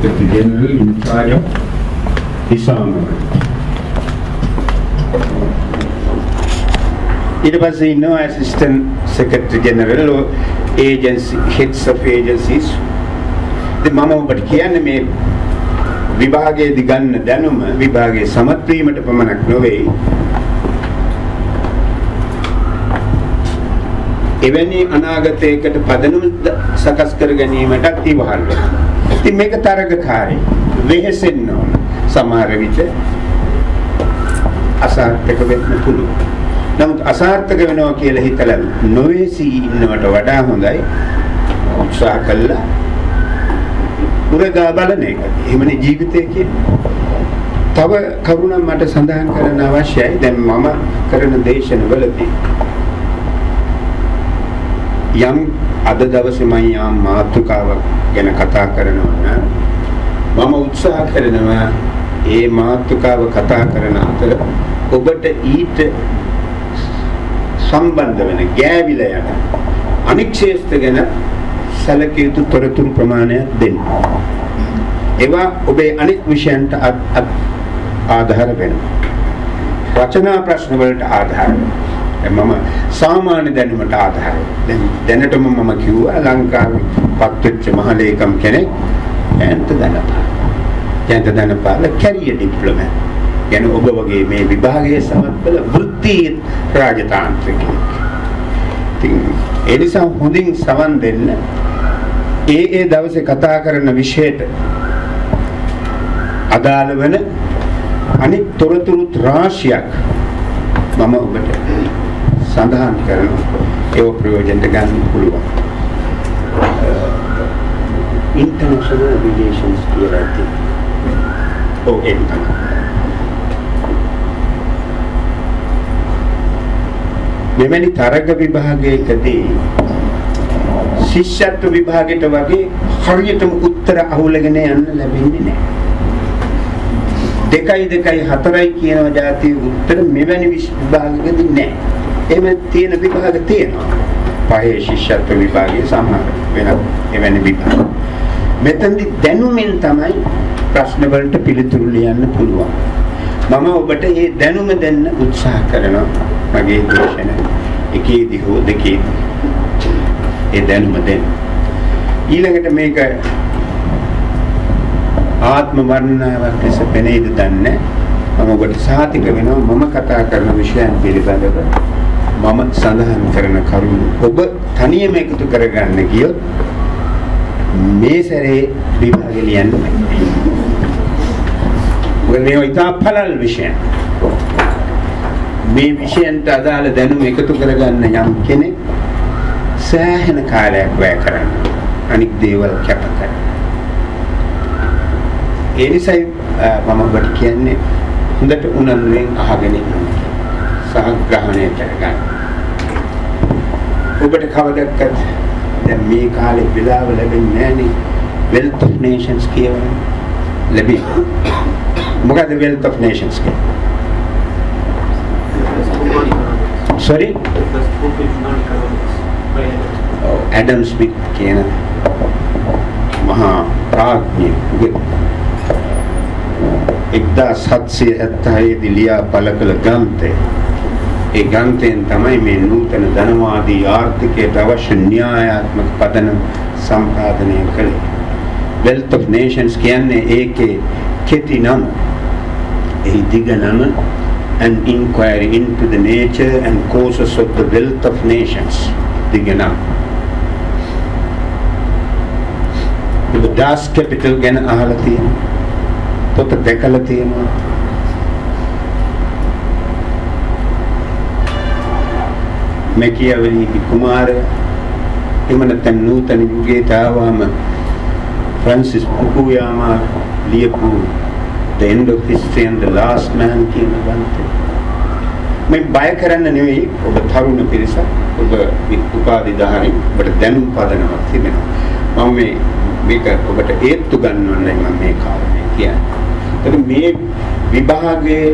Secretary General in charge of disarmament. It was no Assistant Secretary General or agency heads of agencies. The mama but කියන්නේ මේ විභාගයේදී ගන්න දැනුම විභාගයේ සමත් වීමට පමණක් නොවේ. එවැනි අනාගතයකට පදනම සකස් කර ගැනීමට ඉවහල් වෙනවා. ඉතින් මේක තරගකාරී වෙහෙසෙන්න ඕන. සමහර විට අසාර්ථක වෙන්න පුළුවන්. නමුත් අසාර්ථක වෙනවා කියලා හිතලා නොවේසී ඉන්නවට වඩා හොඳයි උත්සාහ කළා උරගා බලන එක. එහෙමනේ ජීවිතය කියන්නේ. තව කරුණක් මට සඳහන් කරන්න අවශ්‍යයි. දැන් මම කරන දේශනවලදී යම් අද දවසේ මම යම් මාතෘකාවක් ගැන කතා කරනවා නම් මම උත්සාහ කරනවා ඒ මාතෘකාව කතා කරන අතර ඔබට ඊට සම්බන්ධ වෙන ගෑවිලා යන අනික් ක්ෂේත්‍ර ගැන සැලකිය යුතු තොරතුරු ප්‍රමාණයක් දෙන්න. ඒවා ඔබේ අනික් විෂයන්ට ආධාර වෙනවා. රචනා ප්‍රශ්න වලට ආධාර වෙනවා. මම සාමාන්‍ය දැනුමට ආධාර වෙනවා. දැනටම මම කිව්වා ලංකාවේ පත්වෙච්ච මහලේකම් කෙනෙක් ජයන්ත දනපාල කැරියර් ඩිප්ලොමා. يعني ඔබ වගේ මේ විභාගයේ සමත්වල වෘත්ති රාජතාන්ත්‍රිකයෙක්. ඉතින් ඒ නිසා හොඳින් සවන් දෙන්න. ඒ දවසේ කතා කරන විෂයට අදාළ වෙන අනිත් තොරතුරු රාශියක් මම ඔබට සඳහන් කරනවා. ඒව ප්‍රයෝජනට ගන්න පුළුවන්. international relations කියලා තියෙනවා. ඔව් ඒක තමයි. මෙවැනි තරග විභාගයකදී ශිෂ්‍යත්ව විභාගයට වගේ හරියටම උත්තර අහුලගෙන යන්න ලැබෙන්නේ නැහැ. 2 4යි කියන જાතිය උත්තර මෙවැනි විභාගයකදී නැහැ. එහෙම තියෙන විභාග තියෙනවා. පහේ ශිෂ්‍යත්ව විභාගයේ සමහර වෙන එවැනි විභාග. මෙතනදී දැනුමින් තමයි ප්‍රශ්න වලට පිළිතුරු ලියන්න පුළුවන්. මම ඔබට මේ දැනුම දෙන්න උත්සාහ කරනවා. මගේ දේශන එකේදී හෝ දෙකේදී ඒ දැනුම දෙන්න. ඊළඟට මේක ආත්ම වර්ණනාවක් ලෙස පෙනේද දන්නේ. මම ඔබට සාතික වෙනවා මම කතා කරන විෂයන් පිළිබඳව මම සඳහන් කරන කරුණු ඔබ තනියම එකතු කරගන්න ගියොත් මේ සැරේ විභාගෙ ලියන්න බෑ. මේ ඉතා පළල් විෂයන්. මේ විෂයන්ට අදාළ දැනුම එකතු කරගන්න යම් කෙනෙක් සෑහෙන කාලයක් වැය කරන්න. අනික් දේවල් කැප කරන්න. ඒ නිසා මම ඔබට කියන්නේ හොඳට උනන්දුවෙන් අහගෙන ඉන්න. සහ ග්‍රහණය කරගන්න. ඔබට කවදක්වත් දැන් මේ කාලේ වෙලාව ලැබෙන්නේ නැහනේ. Wealth of Nations කියවන ලැබි. මොකද Wealth of Nations කියන්නේ? Sorry? Adam Smith කියන මහා ප්‍රඥාඥයෙක් 1776 දී ලියා පළ කළ ග්‍රන්ථය. ඒ ග්‍රන්ථයෙන් තමයි මේ නූතන ධනවාදී ආර්ථිකයට අවශ්‍ය න්‍යායාත්මක පදනම සම්පාදනය කළේ. Wealth of Nations කියන්නේ ඒකේ කෙටි නම. එහි දිග නම an inquiry into the nature and causes of the wealth of nations. දිග නම. The Das Capital ගැන අහලා තියෙනවා. පොත දැකලා තියෙනවා. Machiavelli කුමාරය එහෙම නැත්නම් නූතන යුගයට ආවම ෆ්‍රැන්සිස් ෆුකුයාමා ලියපු The End of History and the Last Man කියන ග්‍රන්ථය. මේ බය කරන්න නෙවෙයි ඔබ තරුණ පිරිස ඔබ උපාධිධාරී ඔබට දැනුම් පදනමක් තිබෙනවා. මම මේක ඔබට හේතු ගන්නවන්නයි මම මේ කාරණේ කියන්නේ. මේ විභාගයේ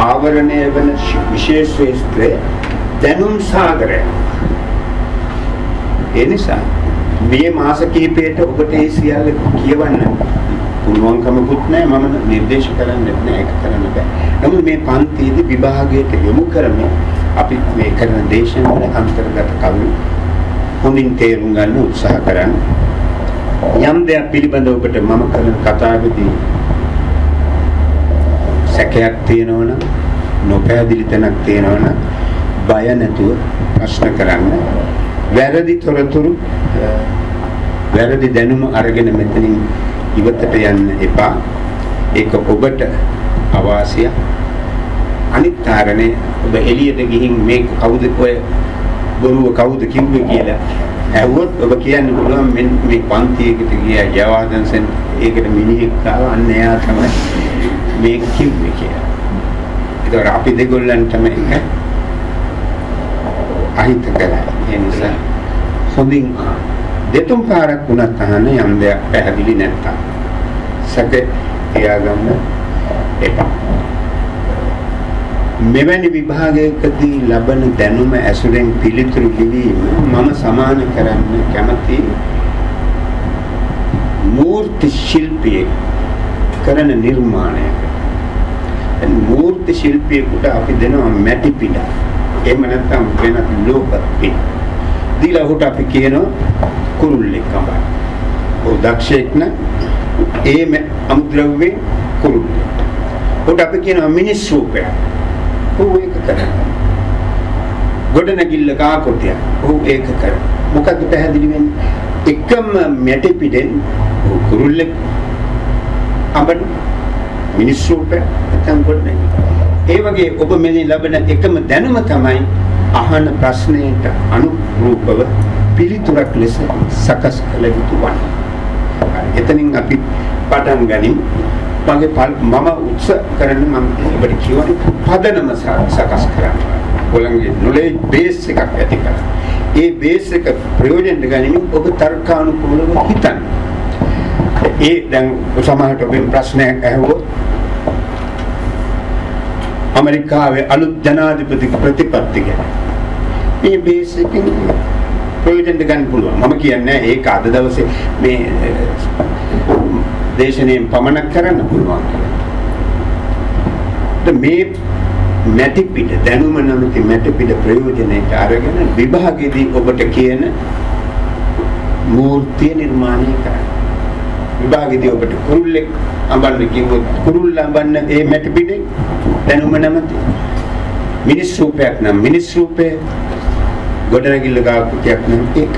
ආවරණය වෙන විශේෂ ශාස්ත්‍රය දැනුම් සාගරය. ඒ නිසා මේ මාස කිහිපයට ඔබට ඒ සියල්ල කියවන්න පුළුවන්කමකුත් නැහැ මම නිර්දේශ කරන්නේ නැහැ ඒක කරන්න බෑ. නමුත් මේ පන්තියේදී විභාගයට යොමු කරමින් අපි මේ කරන දේශනවල අන්තර්ගත කරුණු හොඳින් තේරුම් ගන්න උත්සාහ කරන්න. යම් දෙයක් පිළිබඳව ඔබට මම කරන කතාවේදී සැකයක් තියෙනවනම් නොපැහැදිලි තැනක් තියෙනවනම් බය නැතුව ප්‍රශ්න කරන්න. වැරදි තොරතුරු වැරදි දැනුම අරගෙන මෙතනින් ඉවතට යන්න එපා. ඒක ඔබට අවාසිය. අනිත් කාරණේ ඔබ එළියට ගිහින් මේ කවුද ඔය බොරුව කවුද කිව්වේ කියලා ඇහුවොත් ඔබ කියන්න පුළුවන් මේ පන්තියකට ගියා ජවාදන්සන් ඒකට මිනිහෙක් ආවා අන්න එයා තමයි මේක කිව්වේ කියලා. ඒතර අපි දෙගොල්ලන්ටම එක අහිත කරලා ඒ නිසා හොඳින් දෙතුන් පාරක් වුණත් අහන්න යම් දෙයක් පැහැදිලි නැත්තම් සැක තියාගන්න එපා. මෙවැනි විභාගයකදී ලබන දැනුම ඇසුරෙන් පිළිතුරු ලිවීම මම සමාන කරන්න කැමති මූර්ති ශිල්පියෙක් කරන නිර්මාණයකට. මූර්ති ශිල්පියෙකුට අපි දෙනවා මැටි පිට. එහෙම නැත්නම් වෙනත් ලෝක පිට. දීලා උට අපි කියනවා කුරුල්ලෙක් කඹයි. ඔය දක්ෂයෙක් න ඒ අමුද්‍රව්‍යේ කුරුල්ලෙක්. උට අපි කියනවා මිනිස් රූපයක්. ඔව් ඒක කරනවා. ගොඩනැගිල්ල කාකොටිය. ඔව් ඒක කරනවා. මොකද පැහැදිලි වෙන්නේ? එකම මැටි පිටෙන් කුරුල්ලෙක් අඹන මිනිස් රූපයක් නැත්නම් ගොඩනැගිල්ල. ඒ වගේ ඔබ මෙහි ලබන එකම දැනුම තමයි අහන ප්‍රශ්නයට අනුරූපව පිළිතුරක් ලෙස සකස් කළ යුතු වන්නේ. එතනින් අපි පටන් ගනිමු. මම උත්සාහ කරන මම ඔබට කියවන පදනම සකස් කරන්න. ඔයගොල්ලන්ගේ knowledge base එකක් ඇති කරගන්න. ඒ base එක ප්‍රයෝජනෙට ගනිමින් ඔබ තර්කානුකූලව හිතන්න. ඒ දැන් සමහරට ඔබෙන් ප්‍රශ්නයක් ඇහුවොත් ඇමරිකාවේ අලුත් ජනාධිපති ප්‍රතිපත්ති ගැන මේ බේස් එකෙන් ප්‍රයෝජන ගන්න පුළුවන්. මම කියන්නේ ඒක අද දවසේ මේ දේශනෙන් පමණක් කරන්න පුළුවන්. මේ මැටි පිට දැනුම නැමැති මැටි පිට ප්‍රයෝජනයට අරගෙන විභාගයේදී ඔබට කියන මූර්තිය නිර්මාණය කරන්න. විභාගයේදී ඔබට කුරුල්ලෙක් අඹන්න කිව්වොත් කුරුල්ල අඹන්න ඒ මැටි පිටේ දැනුම නැමැති මිනිස් රූපයක් නම් මිනිස් රූපේ ගොඩනැගිල්ල ගාකුටියක් නම් ඒක.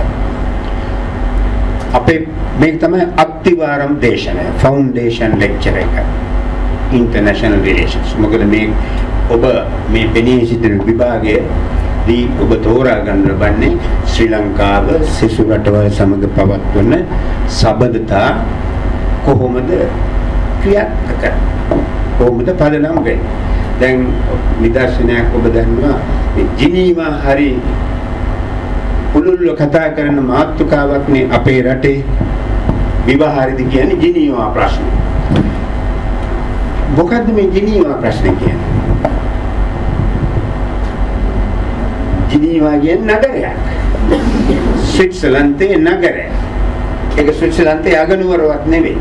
අපේ මේක තමයි අත්තිවාරම් දේශනය ෆවුන්ඩේෂන් ලෙක්චර් එක ඉන්ටර්නැෂනල් රිලේෂන්ස්. මොකද මේ ඔබ මේ පෙනී සිටින විභාගයේදී ඔබ තෝරා ගන්න ලබන්නේ ශ්‍රී ලංකාව සිසු රටවල් සමග පවත්වන සබඳතා කොහොමද ක්‍රියාත්මක කොහොමද පදනම් වෙන්නේ. දැන් නිදර්ශනයක් ඔබ දන්නවා ජිනීවා හරි පුළුල්ව කතා කරන මාතෘකාවක් නේ අපේ රටේ විවාහාරදී කියන්නේ ජිනීවා ප්‍රශ්න. මොකද්ද මේ ජිනීවා ප්‍රශ්න කියන්නේ? ජිනීවා කියන්නේ නගරයක්. ස්විට්සර්ලන්තයේ නගරයක්. ඒක ස්විට්සර්ලන්තයේ අගනුවරවත් නෙවෙයි.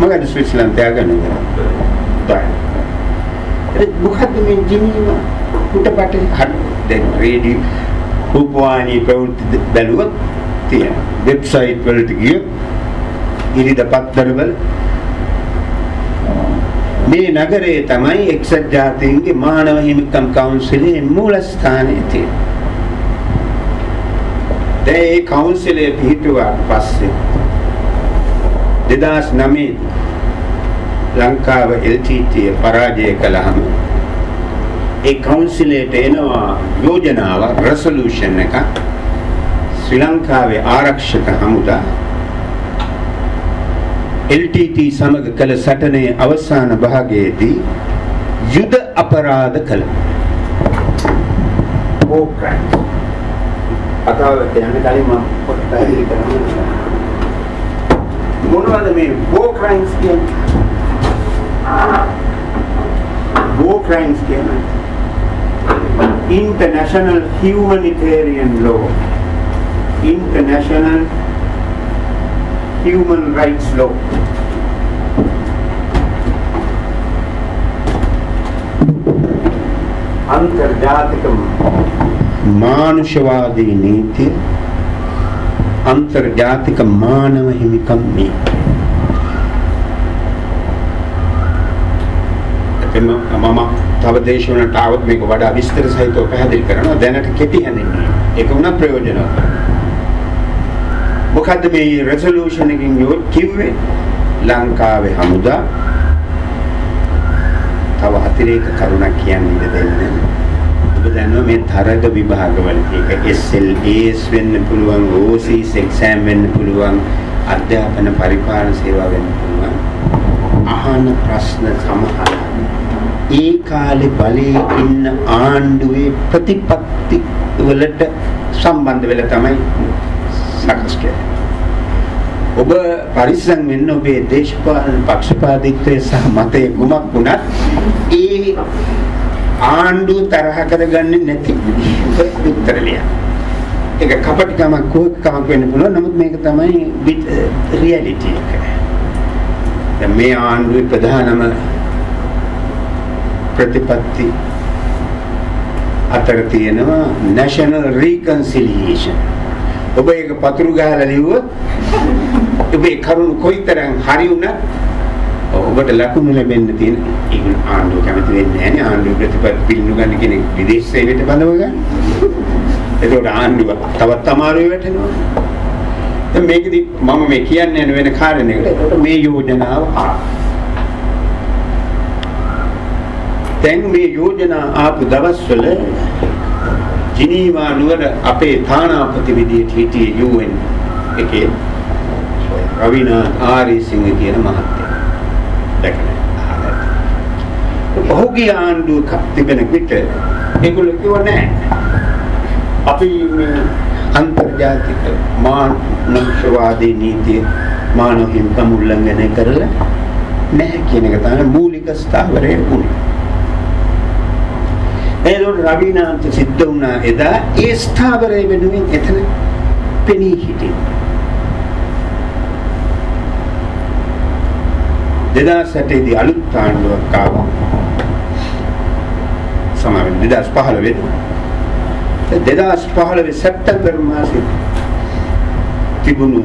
මොකද ස්විට්සර්ලන්තයේ අගනුවර? මොකද්ද මේ ජිනීවා? උටපටේ දැන් රේඩියෝ රූපවාහිනී ප්‍රවෘත්ති බැලුවොත් තියෙන වෙබ්සයිට් වලට ගියොත් ඉරිදා පත්තරවල මේ නගරයේ තමයි එක්සත් ජාතීන්ගේ මානව හිමිකම් කවුන්සිලේ මූලස්ථානයේ තියෙන්නේ. ඒ කවුන්සිලේ පිහිටුවාට පස්සේ 2009 ලංකාව LTT පරාජය කළාම ඒ කවුන්සිලේට එනවා යෝජනාවක් රෙසොලූෂන් එක ශ්‍රී ලංකාවේ ආරක්ෂක හමුදා LTT සමග කළ සටනේ අවසාන භාගයේදී යුද අපරාධ කළ war crimes. අතවලට යන කලින් මම පොඩ්ඩක් පැහැදිලි කරන්න. මොනවද මේ war crimes කියන්නේ? war crimes කියන්නේ international humanitarian law, international human rights law. අන්තර්ජාතික මානුෂවාදී නීතිය අන්තර්ජාතික මානව හිමිකම් නීතිය. මම තව දේශවලට આવත් මේක වඩා විස්තර සහිතව පැහැදිලි කරනවා. දැනට කෙටි හැඳින්වීම. ඒක උනා ප්‍රයෝජනවත්. මොකද්ද මේ රෙසලූෂන් එකකින් කිව්වේ? ලංකාවේ හමුදා තව අතිරේක කරුණක් කියන්නේ දෙන්නේ. ඔබ දන්නවා මේ තරග විභාගවල ඒක SLAs වෙන්න පුළුවන්, OCs exam වෙන්න පුළුවන්, අධ්‍යාපන පරිපාලන සේවා වෙන්න පුළුවන්. අහන ප්‍රශ්න සමහර ඒ කාලේ බලයේ ඉන්න ආණ්ඩුවේ ප්‍රතිපත්ති වලට සම්බන්ධ වෙලා තමයි සකස් කරන්නේ. ඔබ පරිස්සම් වෙන්න ඔබේ දේශපාලන පක්ෂපාතීත්වයේ සහ මතයේ කුමක් වුණත් ඒ ආණ්ඩුව තරහ කරගන්නේ නැති උත්තර ලියන්න. ඒක කපටිකමක් කෝකමක් වෙන්න පුළුවන්. නමුත් මේක තමයි රියැලිටි එක. දැන් මේ ආණ්ඩුවේ ප්‍රධානම ප්‍රතිපත්ති අතර තියෙනවා national reconciliation. ඔබ ඒක පතුරු ගහලා ලිව්වොත් ඔබේ කරුණු කොයිතරම් හරි වුණත් ඔබට ලකුණු ලැබෙන්න තියෙන ඒක ආණ්ඩුව කැමති වෙන්නේ නැහැ නේ. ආණ්ඩුව ප්‍රතිපත්ති පිළිනු ගන්න කෙනෙක් විදේශ සේවයට බඳව ගන්න. ඒකට ආණ්ඩුව තවත් අමාරුවේ වැටෙනවා. දැන් මේකෙදි මම මේ කියන්නේ වෙන කාරණයකට. ඒකට මේ යෝජනාව දැන් මේ යෝජනා ආපු දවස්වල ජිනීවා නුවර අපේ තානාපති විදියට හිටියේ UN එකේ රවිනාත් ආරිසිංහ කියන මහත්තයා. දැක්කනේ. ඔහුගේ ආණ්ඩුව තිබෙන විට ඒගොල්ලෝ කිව්වා නෑ. අපි මේ අන්තර්ජාතික මානවවාදී නීතිය මානව හිමිකම් උල්ලංඝනය කරලා නැහැ කියන එක තමයි මූලික ස්ථාවරය වුණේ. ඒලොත් රවිනාන්ත සිද්ධ වුණා එදා ඒ ස්ථාවරය වෙනුවෙන් එතන පෙනී හිටියේ. 2008 දී අලුත් ආණ්ඩුවක් ආවා. සමහර 2015 වෙනි. 2015 සැප්තැම්බර් මාසයේ තිබුණු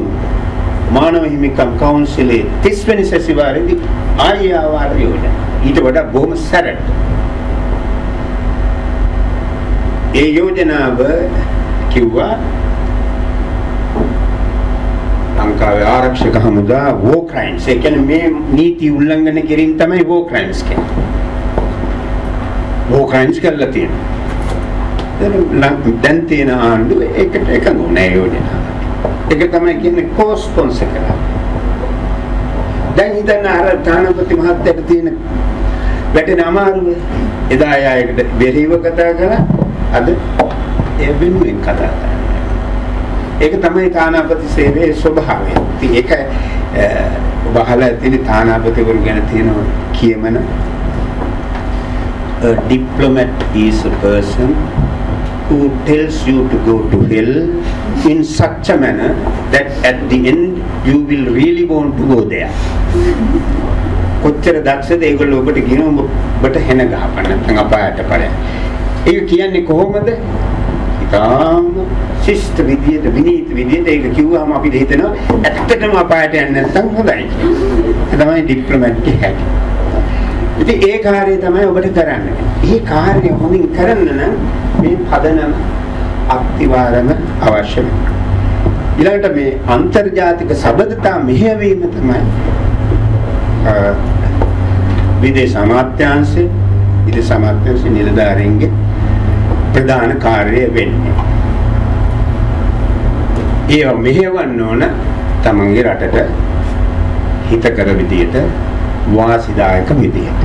මානව හිමිකම් කවුන්සිලේ 30 වෙනි සැසිවාරයේදී ආයෙ ආවාර යෝජනා. ඊට වඩා බොහොම සැරට ඒ යෝජනාව කිව්වා ලංකාවේ ආරක්ෂක හමුදා war crimes. ඒ කියන්නේ මේ නීති උල්ලංඝන කිරීම තමයි war crimes කියන්නේ. war crimes කරලා තියෙනවා. දැන් තියෙන ආණ්ඩුව ඒකට එකඟ වුණා යෝජනාව. ඒක තමයි කියන්නේ co-sponsor කරලා. දැන් හිතන්න අර තානාපති මහත්තයාට තියෙන වැටෙන අමාරුව එදා ආයෙකට බෙරීව කතා කරා අද ඒ වෙනුවෙන් කතා කරනවා. ඒක තමයි තානාපති සේවයේ ස්වභාවය. ඉතින් ඒක බහලා තියෙන තානාපතිවරු ගැන තියෙන කියමන a diplomat is a person who tells you to go to hell in such a manner that at the end you will really want to go there. කොච්චර දක්ෂද ඒගොල්ලෝ ඔබට කියන ඔබට හෙන ගහපන්න නැත්නම් අපායට ඵලයක්. ඒක කියන්නේ කොහොමද? ඉතාම ශිෂ්ට විදියට විනීත විදියට ඒක කිව්වම අපිට හිතෙනවා ඇත්තටම අපායට යන්නේ නැත්නම් හොඳයි. ඒ තමයි ඩිප්ලොමැට්ගේ හැටි. ඉතින් ඒ කාර්යය තමයි ඔබට කරන්න. මේ කාර්යය හොඳින් කරන්න නම් මේ පදනම අත්විවරම අවශ්‍ය වෙනවා. ඊළඟට මේ අන්තර්ජාතික සබඳතා මෙහෙයවීම තමයි විදේශ අමාත්‍යාංශ නිලධාරීන්ගේ ප්‍රධාන කාර්යය වෙන්නේ. ඒව මෙහෙවන්න ඕන තමන්ගේ රටට හිතකර විදියට වාසිදායක විදියට.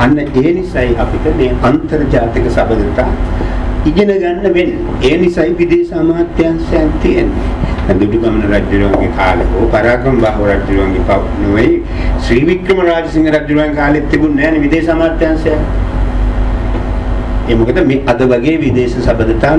අන්න ඒ නිසායි අපිට මේ අන්තර්ජාතික සබඳතා ඉගෙන ගන්න වෙන්නේ. ඒ නිසායි විදේශ අමාත්‍යාංශයන් තියෙන්නේ. දුටුගමන රජුගේ කාලේ හෝ පරාක්‍රම බාහුව රජුගේ නෙවෙයි ශ්‍රී වික්‍රම රාජසිංහ රජුගේ කාලෙත් තිබුණේ නැහැ නේ විදේශ අමාත්‍යාංශය. ඒ මොකද මේ අද වගේ විදේශ සබඳතා